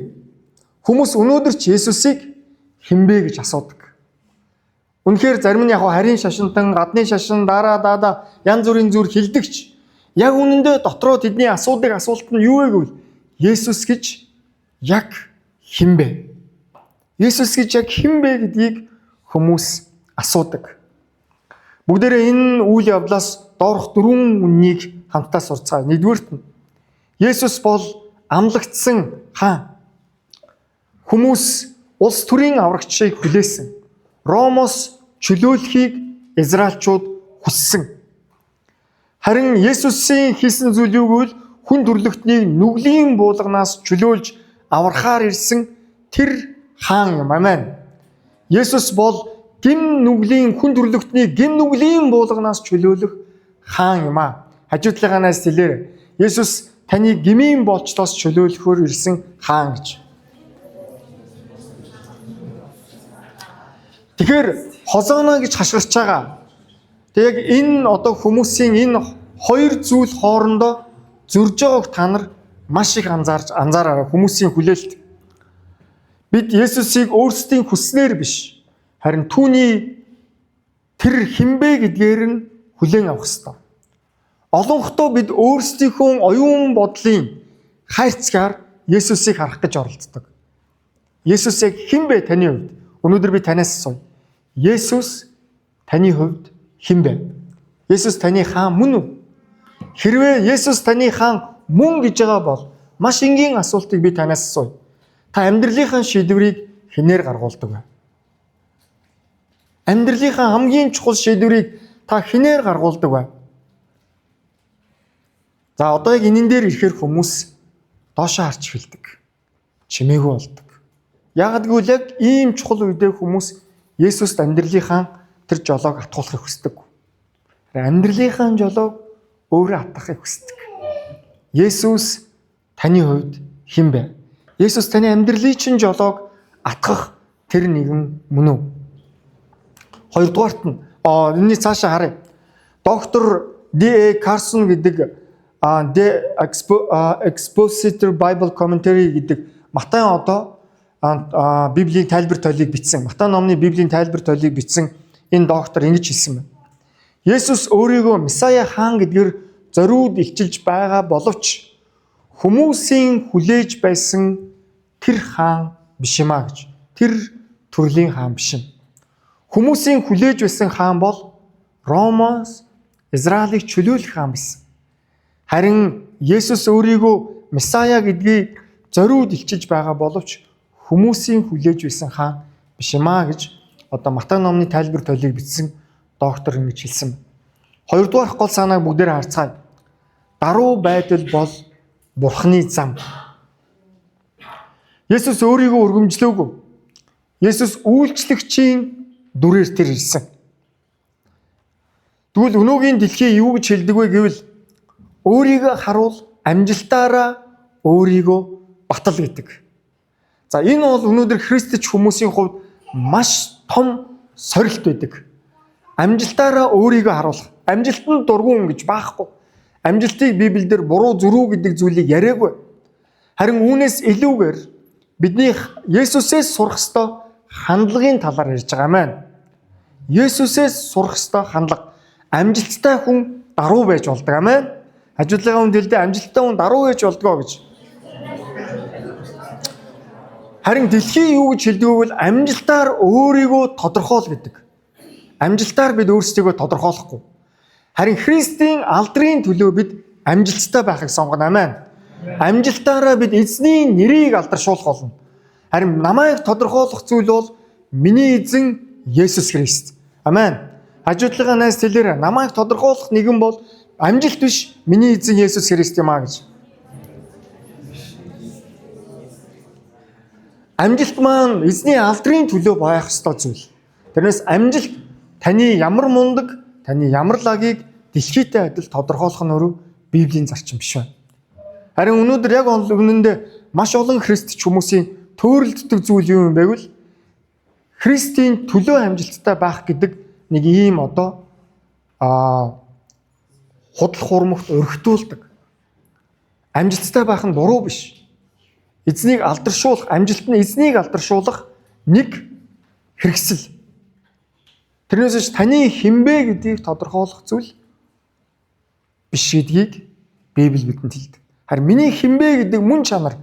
Хүмүүс өнөөдөр ч Есүсийг хэн бэ гэж асуудаг. Үнэхээр зарим нь яг харийн шашинтан, гадны шашин, дараа янз бүрийн зүйл хилдэгч. Яг үнэндээ дотроо тэдний асуудаг асуулт нь юу вэ гэвэл Есүс гэж яг хэн бэ? Есүс гэж яг хэн бэ гэдгийг хүмүүс асуудаг. Бүгдээрээ энэ үйл явдлаас доорх дөрвөн үннийг хамтдаа сурцгаая. Нэгдүгээрт нь Есүс бол амлагдсан хаан. Хүмүүс улс төрийн аврагчийг хүлээсэн. Ромоос чөлөөлөхийг Израильчууд хүссэн. Харин Есүсийн хийсэн зүйл юу гэвэл хүн төрлөختнийг нүглийн буулганаас чөлөөлж аврахаар ирсэн тэр хаан юм амин. Есүс бол гин нүглийн хүн төрлөختнийг гин нүглийн буулганаас чөлөөлөх хаан юм а. Хажуу талынхаас хэлээр Есүс таны гмийн болцлоос чөлөөлөхөөр ирсэн хаан гэж. Тэгэхээр хозооноо гэж хашгирч байгаа. Тэг яг энэ хүмүүсийн энэ хоёр зүйл хоорондоо зөрж байгааг та нар маш их анзаараарай хүмүүсийн хүлээлт. Бид Есүсийг өөрсдийн хүснээр биш, харин түүний тэр хинбэ гэдгээр нь хүлээн авах ёстой. Олонхтой бид өөрсдийнхөө оюун бодлын хайрцгаар Есүсийг харах гэж оролддог. Есүс яг хэн бэ таны хувьд? Өнөөдөр би танаас асууя. Есүс таны хувьд хэн бэ? Есүс таны хаан мөн үү? Хэрвээ Есүс таны хаан мөн гэж байгаа бол маш энгийн асуултыг би танаас асууя. Та амьдралынхаа шийдвэрийг хинээр гаргуулдаг вэ? Амьдралынхаа хамгийн чухал шийдвэрийг та хинээр гаргуулдаг вэ? За одоо яг энэн дээр ирэхээр хүмүүс доошоо харж хэлдэг. Чимээгүй болдог. Яг гэвэл яг ийм чухал үедээ хүмүүс Есүст амьдралынхаа тэр жолоог атгуулахыг хүсдэг. Амьдралынхаа жолоог өөрөө атгахыг хүсдэг. Есүс таны хувьд хэн бэ? Есүс таны амьдралын чинь жолоог атгах тэр нэгэн мөн үү? Хоёрдугаарт нь энэний цаашаа харъя. Доктор D.A. Carson гэдэг Expositor Bible Commentary гэдэг Матай одоо Библийн тайлбар тоолыг бичсэн. Матай номны Библийн тайлбар тоолыг бичсэн энэ доктор ингэж хэлсэн байна. Есүс өөрийгөө Месая хаан гэдгээр зориуд илчилж байгаа боловч хүмүүсийн хүлээж байсан тэр хаан биш юм а гэж. Тэр төрлийн хаан биш юм. Хүмүүсийн хүлээж байсан хаан бол Ромоос Израилийг чөлөөлөх хаан байсан. Харин Есүс өөрийгөө Месая гэдгийг зориуд илчилж байгаа боловч хүмүүсийн хүлээж байсан хаан биш юм а гэж одоо Матай номны тайлбар тоолыг бичсэн доктор ингэж хэлсэн. Хоёрдугаар гол санааг бүгдээр харцгаая. Даруй байдал бол Бурхны зам. Есүс өөрийгөө өргөмжлөөгүй. Есүс үйлчлэгчийн дүрээр тэр ирсэн. Тэгвэл өнөөгийн дэлхий юу гэж хэлдэг вэ гэвэл өөрийгөө харуул амжилтаараа өөрийгөө батал гэдэг. За энэ бол өнөөдөр христч хүмүүсийн хувьд маш том сорилт байдаг. Амжилтаараа өөрийгөө харуулах. Амжилтанд дургуун гэж байхгүй. Амжилтыг Библиэлд буруу зүрүү гэдэг зүйлийг яриаггүй. Харин үүнээс илүүгээр бидний Есүсээс сурах ёстой хандлагын талаар ярьж байгаа маань. Есүсээс сурах ёстой хандлага. Амжилттай хүн даруй байж болдог амин. Ажууллагын үнд хэлдэг амжилттай хүн даруй байж болдгоо гэж. Харин дэлхий юу гэж хэлдэг вэ гэвэл амжилтаар өөрийгөө тодорхойл гэдэг. Амжилтаар бид өөрсдийгөө тодорхойлохгүй. Харин Христийн алдрын төлөө бид амжилттай байхыг сонгоно амин. Амжилтаараа бид эзний нэрийг алдаршуулах болно. Харин намайг тодорхойлох зүйл бол миний эзэн Есүс Христ. Амин. Хажуудлагаа найс хэлээрэй. Намайг тодорхойлох нэгэн бол амжилт биш, миний эзэн Есүс Христ юм а гэж. Амжилт маань эзний алдрын төлөө байх ёстой зүйл. Тэрнээс амжилт таны ямар мундаг, таны ямар лагийг дэлхийтэй адил тодорхойлох нь өөрөө Библийн зарчим биш байна. Харин өнөөдөр яг үнэндээ маш олон христч хүмүүсийн төөрөлддөг зүйл юу юм бэ гэвэл Христийн төлөө амжилттай байх гэдэг нэг ийм одоо худлах хуурмагт өргөтүүлдэг. Амжилттай байх нь буруу биш. Эзнийг алдаршуулах, амжилт нь эзнийг алдаршуулах нэг хэрэгсэл. Тэрнээс таны хинбэ гэдгийг тодорхойлох зүйл биш гэдгийг Библи бидэнд хэлдэг. Харин миний хинбэ гэдэг мөн чанар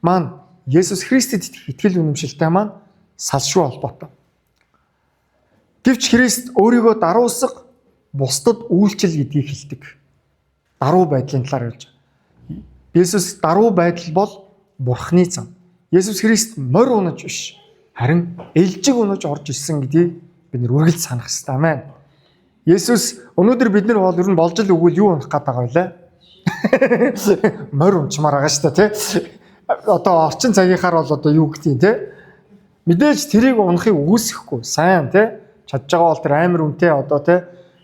маань Есүс Христэд итгэл үнэмшилтэй маань салшгүй холбоотой. Гэвч Христ өөрийгөө даруусах, бусдад үйлчил гэдгийг хэлдэг. Даруй байдлын талаар хэлж байгаа. Есүс даруй байдал бол Бурхны зам. Есүс Христ морь унаж биш, харин ээлжиг унаж орж ирсэн гэдгийг бид нар үргэлж санах хэрэгтэй амин. Есүс өнөөдөр бид нар бол ер нь болж л өгвөл юу унах гээд байгаа вэ? Морь унчмаар байгаа шүү дээ, тий. Одоо орчин цагийнхаар бол одоо юу гэдгийг тий. Мэдээж тэрийг унахыг үүсэхгүй сайн тий. Чадж байгаа бол тэр амар үнэтэй одоо тий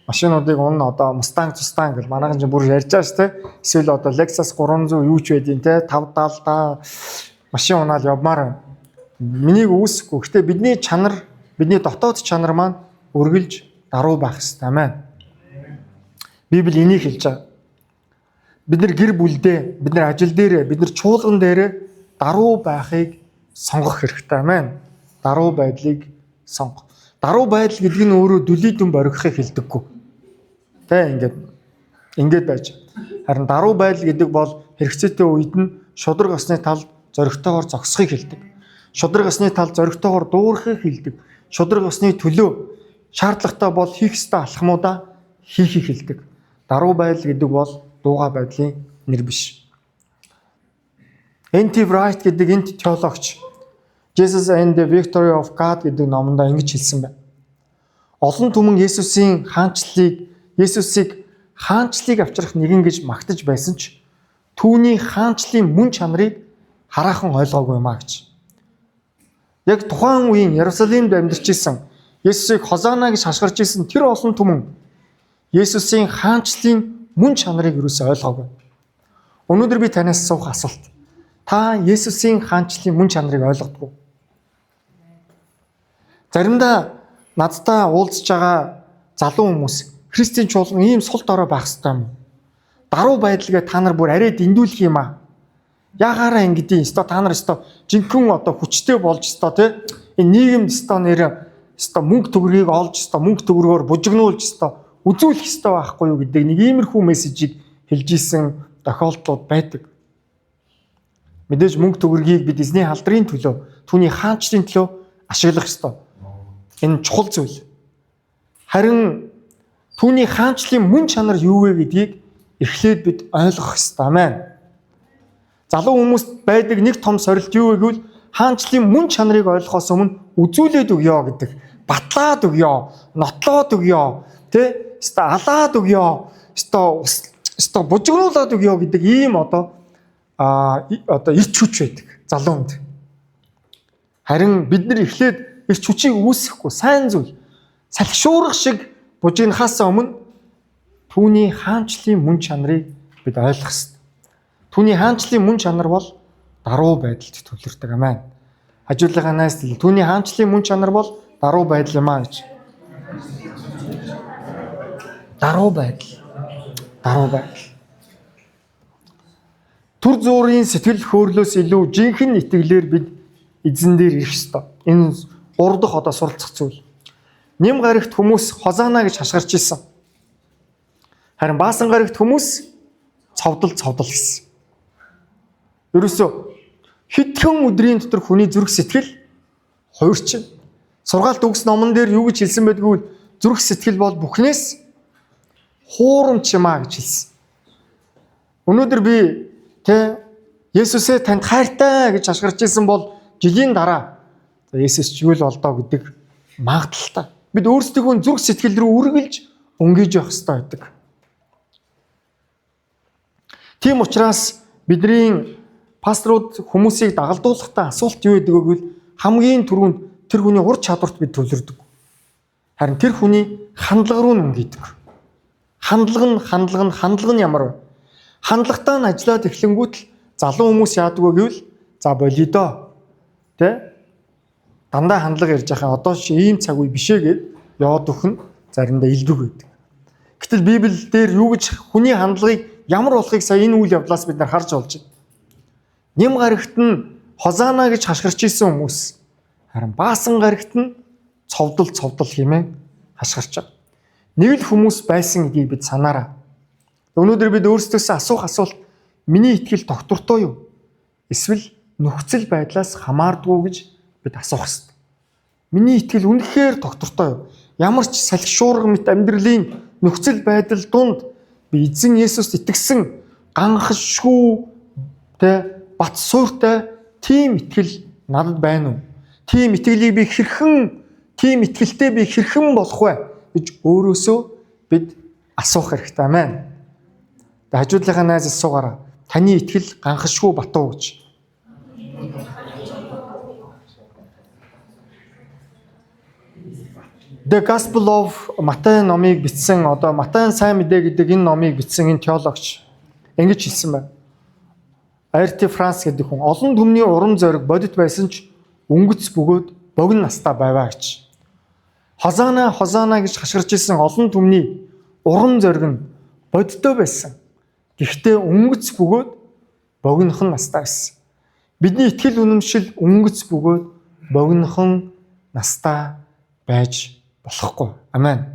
машинуудыг унна одоо Mustang гэл манайхан ч бүр ярьж байгаа шүү тий. Эсвэл одоо Lexus 300 юу ч байдیں тий 570 машин унаал явмаар. Миний үүсэхгүй. Гэтэ бидний чанар, бидний дотоод чанар маань үргэлж даруй байх хэрэгтэй амин. Библи энийг хэлж байгаа. Бид нар гэр бүлдээ, бид нар ажил дээрээ, бид нар чуулган дээрээ даруй байхыг сонгох хэрэгтэй амин. Даруй байдлыг сонгох. Даруй байдал гэдэг нь өөрөө дүлийдэн боргихыг хэлдэггүй. Тэ ингээд байж. Харин даруй байдал гэдэг бол хэрэгцээтэй үед нь шудраг осны талд зоригтойгоор зогсохыг хэлдэг. Шудраг осны талд зоригтойгоор дуурахыг хэлдэг. Шудраг осны төлөө шаардлагатай бол хийх ёстой алхмуудаа хийхийг хэлдэг. Даруй байдал гэдэг бол дууга байдлын нэр биш. N.T. Wright гэдэг энт теологч Jesus and the Victory of God гэдэг номонд ингэж хэлсэн байна. Олон түмэн Есүсийг хаанчлыг авчрах нэгэн гэж магтаж байсан ч түүний хаанчлын мөн чанарыг хараахан ойлгоогүй юм а гэж. Яг тухайн үеийн Иерусалимд амьдарч исэн Есүсийг Хозаана гэж хашгирч исэн тэр олон түмэн Есүсийн хаанчлалын мөн чанарыг юусоо ойлгоогүй. Өнөөдөр би танаас асуух асуулт. Та Есүсийн хаанчлалын мөн чанарыг ойлгодгоо. Заримдаа надтай уулзж байгаа залуу хүмүүс Христийн чуулган ийм сул дорой байх ёстой юм. Даруй байдлаа та нар бүр арай дэндүүлэх юм аа. Яагаараа ингэдэм. Өстой та нар өстой жинхэнэ одоо хүчтэй болж өстой тий. Энэ нийгэмд өстой нэр өстой мөнгө төгрөгийг олж өстой мөнгө төгрөгөөр бужигнуулж өстой үзүүлэх ёстой байхгүй юу гэдэг нэг иймэрхүү мессежийг хэлж исэн тохиолдлууд байдаг. Мэдээж мөнгө төгрөгийг бид эзний халдрын төлөө, түүний хаанчлалын төлөө ашиглах ёстой. Энэ чухал зүйл. Харин түүний хаанчлалын мөн чанар юу вэ гэдгийг эхлээд бид ойлгох ёстой. Амен. Залуу хүмүүст байдаг нэг том сорилт юу вэ гэвэл хаанчлалын мөн чанарыг ойлгохоос өмнө үзүүлээд өгье гэдэг. Батлаад өгье, нотлоод өгье, тэ? Өстой алаад өгье, өстой бужигруулад өгье гэдэг ийм одоо ирч хүч байдаг залуу хүнд. Харин бид нар эхлээд ирч хүчийг үүсэхгүй сайн зүйл салхишуурах шиг бужигнахаас өмнө түүний хаанчлалын мөн чанарыг бид ойлгох ёстой. Түүний хаанчлалын мөн чанар бол даруй байдалд төвлөрдөг. Амен. Хажуудлынхаа найзлал түүний хаанчлалын мөн чанар бол даруй байдал юм аа гэж. Даруй байдал. Даруй байдал. Түр зуурын сэтгэл хөдлөлөөс илүү жинхэнэ итгэлээр бид эзэн дээр ирэх ёстой. Энэ 3 дахь одоо суралцах зүйл. Нэм гарагт хүмүүс хозаана гэж хашгирч ирсэн. Харин баасан гарагт хүмүүс цовдол гэсэн. Ерөөсөө хэдхэн өдрийн дотор хүний зүрх сэтгэл хуурчин. Сургаалт үгс номон дээр юу гэж хэлсэн байдгүй вэ? Зүрх сэтгэл бол бүхнээс хуурамч юм а гэж хэлсэн. Өнөөдөр би Есүсээ танд хайртай гэж хашгирч ирсэн бол жилийн дараа Есүс ч юу л болдоо гэдэг магадaltaй. Бид өөрсдийнхөө зүрх сэтгэл рүү үргэлж өнгөж явах хэрэгтэй байдаг. Тийм учраас бидний пасторууд хүмүүсийг дагалдуулахдаа асуулт юу гэдэг вэ гэвэл хамгийн түрүүнд тэр хүний ур чадварт бид төвлөрдөг. Харин тэр хүний хандлага руу өнгөйдөг. Хандлага нь ямар вэ? Хандлагатай нь ажиллаад эхлэнгүүт л залуу хүмүүс яадаг вэ гэвэл за болидоо. Тэ? Дандаа хандлага ярьж байгаа одоо ийм цаг үе бишээ гэд яваад өгөх нь заримдаа илбэг байдаг. Гэтэл Библиэл дээр юу гэж хүний хандлагыг ямар болохыг сая энэ үйл явдлаас бид нар харж болж байна. Нэм гарагт нь хозаана гэж хашгирч ирсэн хүмүүс харин баасан гарагт нь цовдол хэмээн хашгирч байгаа. Нэг л хүмүүс байсан гэдгийг бид санаараа. Өнөөдөр бид өөрсдөөсөө асуух асуулт миний итгэл тогтвортой юу? Эсвэл нөхцөл байдлаас хамаардгүй гэж бид асуух ёстой. Миний итгэл үнэхээр тогтвортой юу? Ямар ч салхишуурга мэт амьдралын нөхцөл байдал донд би эзэн Есүст итгэсэн ганхшгүй бат сууртай тийм итгэл надад байна уу? Тийм итгэлийг би тийм итгэлтэй би хэрхэн болох вэ гэж өөрөөсөө бид асуух хэрэгтэй. Амен. Хажуудлынхаа найз асуугаараа таны итгэл ганхшгүй батуу гэж. The Gospel of Матай номыг бичсэн одоо Матайн сайн мэдээ гэдэг энэ номыг бичсэн энэ теологч ингэж хэлсэн байна. R.T. France гэдэг хүн олон түмний урам зориг бодит байсан ч өнгөц бөгөөд богино настай байваа гэж. Хозаана гэж хашгирч ирсэн олон түмний урам зориг нь бодиттой байсан. Гэхдээ өнгөц бөгөөд богинохон настай байсан. Бидний итгэл үнэмшил өнгөц бөгөөд богинохон настай байж болохгүй. Амен.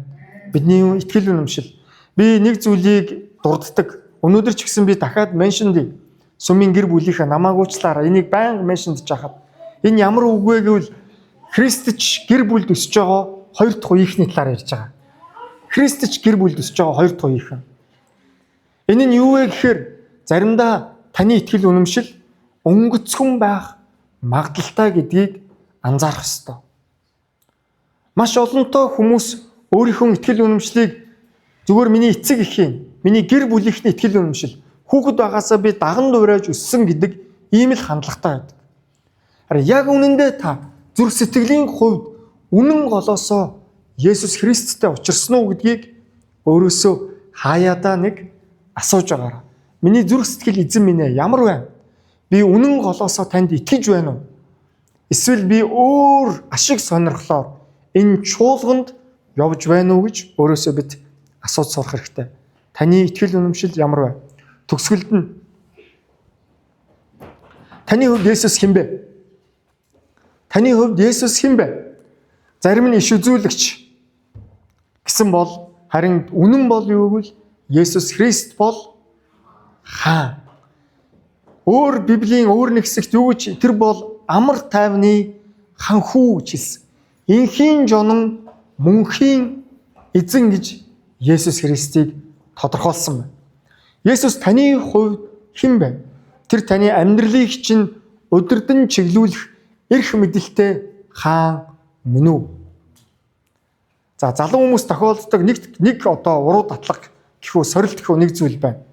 Бидний итгэл үнэмшил. Би нэг зүйлийг дурддаг. Өнөөдөр ч гэсэн би дахиад меншинд сумын гэр бүлийнхээ намаагуучлаараа энийг байнга меншиндж хахад энэ ямар үг вэ гэвэл Христч гэр бүлд өсөж байгаа хоёр дахь үеийнхний талаар ярьж байгаа. Христч гэр бүлд өсөж байгаа хоёр дахь үеийнхэн. Энэ нь юу вэ гэхээр заримдаа таны итгэл үнэмшил өнгөцгөн байх магадaltaй гэдгийг анзаарах ёстой. Маш олонтой хүмүүс өөрийнхөө итгэл үнэмшлийг зүгээр миний эцэг эхийн, миний гэр бүлийнхний итгэл үнэмшил хүүхэд байгаасаа би даган дуурайж өссөн гэдэг ийм л хандлагатай байдаг. Харин яг үнэндээ та зүрх сэтгэлийн хувьд үнэн голоосоо Есүс Христтэй учирсан уу гэдгийг Өөрөөсөө хаяадаа нэг асууж байгаарай. Миний зүрх сэтгэл эзэн минь ээ ямар байна? Би үнэн голоосоо танд итгэж байна уу? Эсвэл би өөр ашиг сонирхлоор энэ чуулганд явж байна уу гэж өөрөөсөө бид асууж сурах хэрэгтэй. Таны итгэл үнэмшил ямар вэ? Төгсгөлд нь таны хувьд Есүс хэн бэ? Таны хувьд Есүс хэн бэ? Зарим нь иш үзүүлэгч гэсэн бол харин үнэн бол юу гэвэл Есүс Христ бол хаан. Өөр Библийн өөр нэг хэсэгт юу гэж тэр бол амар тайвны хан хүү гэж хэлсэн. Инхийн жонон мөнхийн эзэн гэж Есүс Христийг тодорхойлсон байна. Есүс таны хувьд хэн бэ? Тэр таны амьдралыг чинь удирдан чиглүүлэх эрх мэдэлтэй хаан мөн үү? За залуу хүмүүс тохиолддог нэг одоо уруу татлаг гэхүү сорилт гэхүү нэг зүйл байна.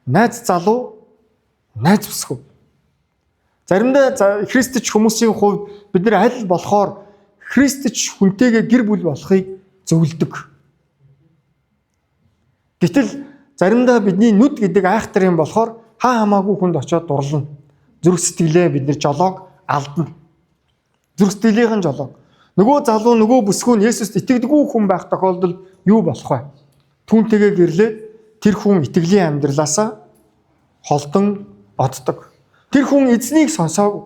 Найз залуу, найз бүсгүй. Заримдаа христч хүмүүсийн хувьд бид нар аль болохоор христч хүнтэйгээ гэр бүл болохыг зөвлөдөг. Гэтэл заримдаа бидний нүд гэдэг айхтар юм болохоор хаа хамаагүй хүнд очиод дурлана. Зүрх сэтгэлээ бид нэр жолоог алдна. Зүрх сэтгэлийнхэн жолоог. Нөгөө залуу нөгөө бүсгүй нь Есүст итгэдэггүй хүн байх тохиолдолд юу болох вэ? Түүнтэйгээ гэрлээ тэр хүн итгэлийн амьдралаасаа холдон оддог. Тэр хүн эзнийг сонсоогүй.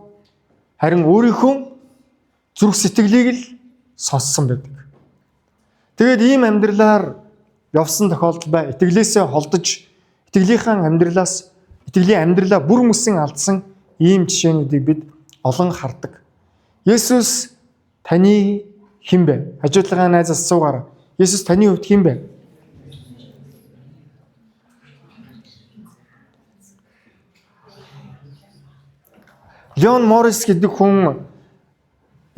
Харин өөрийнхөө зүрх сэтгэлийг л сонссон байдаг. Тэгээд ийм амьдралаар явсан тохиолдол бай. Итгэлээсээ холдож, итгэлийн амьдралаа бүр мөсөн алдсан ийм жишээнүүдийг бид олон хардаг. Есүс таны хэн бэ? Хажуудлагаа найзаас асуугаарай. Есүс таны хувьд хэн бэ? Леон Моррис гэдэг хүн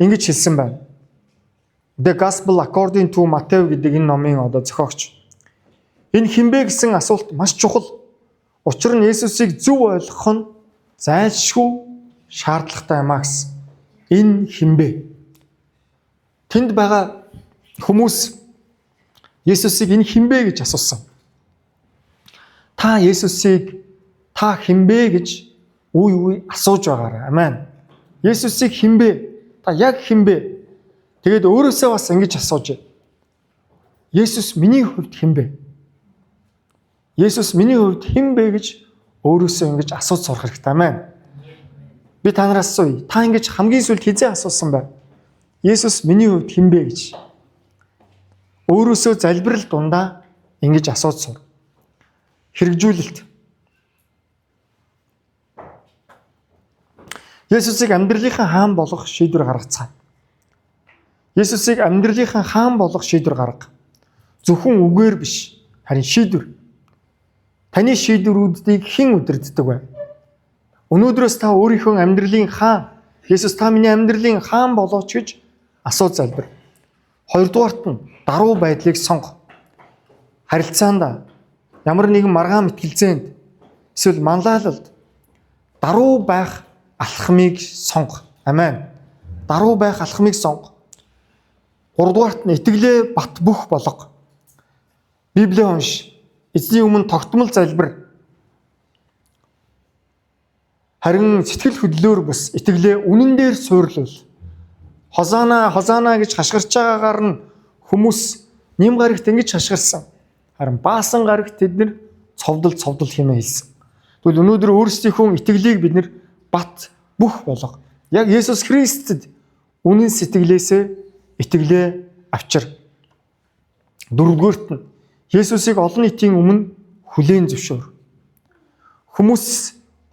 ингэж хэлсэн байна. The Gospel According to Matthew гэдэг энэ номын одоо зохиогч. Энэ хэн бэ гэсэн асуулт маш чухал. Учир нь Есүсийг зөв ойлгох нь зайлшгүй шаардлагатай юм а гэсэн. Энэ хэн бэ? Тэнд байгаа хүмүүс Есүсийг энэ хэн бэ гэж асуусан. Та Есүсийг та хэн бэ гэж үе асууж байгаарай. Амен. Есүсийг хэн бэ? Та яг хэн бэ? Тэгээд өөрөөсөө бас ингэж асууж. Есүс миний хувьд хэн бэ? Есүс миний хувьд хэн бэ гэж өөрөөсөө ингэж асууж сурах хэрэгтэй. Амен. Би та нараас асууя. Та ингэж хамгийн сүүлд хизээ асуусан бай. Есүс миний хувьд хэн бэ гэж. Өөрөөсөө залбирал дундаа ингэж асууж сур. Хэрэгжүүлэлт. Есүсийг амьдралынхаа хаан болгох шийдвэр гаргацгаая. Есүсийг амьдралынхаа хаан болгох шийдвэр гарга. Зөвхөн үгээр биш, харин шийдвэр. Таны шийдвэрүүдийг хэн удирддаг вэ? Өнөөдрөөс та өөрийнхөө амьдралын хаан, Есүс та миний амьдралын хаан болооч гэж асууж залбир. Хоёрдугаарт нь даруй байдлыг сонго. Харилцаанд ямар нэгэн маргаан мэтгэлзээнд эсвэл манлайлалд даруй байх алхмыг сонго. Амен. Даруй байх алхмыг сонго. Гуравдугаарт нь итгэлээ бат бөх болго. Библийг унш. Эзний өмнө тогтмол залбир. Харин сэтгэл хөдлөлөөр бус итгэлээ үнэн дээр суйрлуул. Хозаана гэж хашгирч байгаагаар нь хүмүүс нэм гарагт ингэж хашгирсан. Харин баасан гарагт тэд нэр цовдол хэмээн хэлсэн. Тэгвэл өнөөдөр өөрсдийнхөө итгэлийг бид нэр бат бүх болго. Яг Есүс Христэд үнэн сэтгэлээсээ итгэлээ авчир. Дөрөвдүгээрт нь Есүсийг олон нийтийн өмнө хүлээн зөвшөөр. Хүмүүс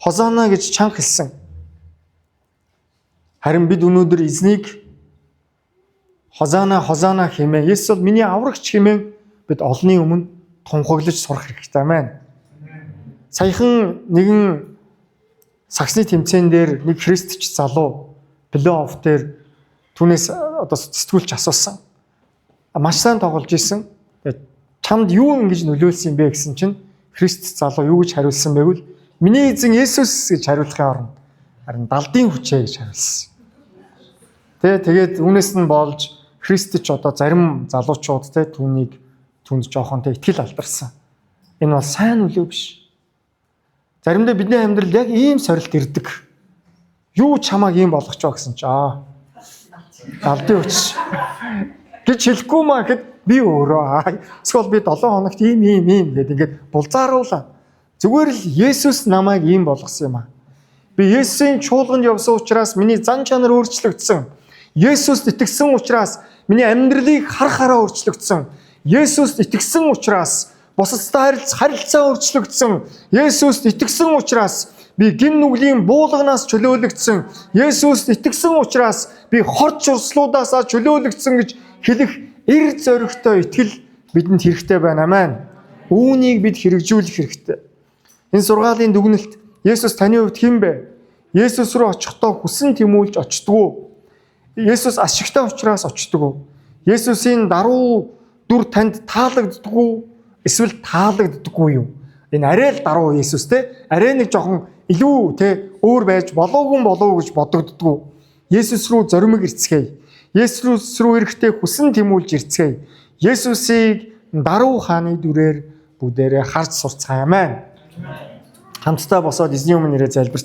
хозаана гэж чанга хэлсэн. Харин бид өнөөдөр эзнийг хозаана хэмээн Есүс бол миний аврагч хэмээн бид олонний өмнө тунхаглаж сурах хэрэгтэй. Амен. Саяхан нэгэн сагсны тэмцээн дээр нэг христч залуу плей-офф дээр түүнээс одоо сэтгүүлч асуусан. Маш сайн тоглож исэн. Чамд юу ингэж нөлөөлсөн юм бэ гэсэн чинь христ залуу юу гэж хариулсан бэ гэвэл миний эзэн Есүс гэж хариулахын оронд харин далдын хүчээ гэж хариулсан. Тэгээд үүнээс нь болж христч одоо зарим залуучууд те түүнийг түнд жоохон тэ итгэл алдарсан. Энэ бол сайн үлээ биш. Заримдаа бидний амьдрал яг ийм сорилт ирдэг. Юу чамааг ийм болгоч байгаа гэсэн чи алдын үуч гэж хэлэхгүй маа гэхэд би өөрөө эсвэл би 7 хоногт ийм гэдэг ингээд булзааруулаа. Зүгээр л Есүс намайг ийм болгосон юм аа. Би Есүсийн чуулганд явсан учраас миний зан чанар өөрчлөгдсөн. Есүст итгэсэн учраас миний амьдралыг харахаараа өөрчлөгдсөн. Есүст итгэсэн учраас бусадтай харилцаа өөрчлөгдсөн. Есүст итгэсэн учраас би гин нүглийн буулганаас чөлөөлөгдсөн. Есүст итгэсэн учраас би хорч урслуудаас чөлөөлөгдсөн гэж хэлэх эр зоригтой итгэл бидэнд хэрэгтэй байна. Амен. Үүнийг бид хэрэгжүүлэх хэрэгтэй. Энэ сургаалын дүгнэлт Есүс таны хувьд хэн бэ? Есүс рүү очихдоо хүсэн тэмүүлж очдгоо. Есүс ашигтай учраас очдгоо. Есүсийн даруй дүр танд таалагддаггүй эсвэл таалагддаггүй юу? Энэ арай л даруй Есүс те арай нэг жоохон илүү те өөр байж болоогүй гэж бодогддгүү. Есүс рүү зоримог ирцгээе. Есүс рүү эрэхтэй хүсэн тэмүүлж ирцгээе. Есүсийг даруй хааны дүрээр бүдээрээ харж сурцгаая. Амен. Хамтдаа босоод эзний өмнө ирээ залбирч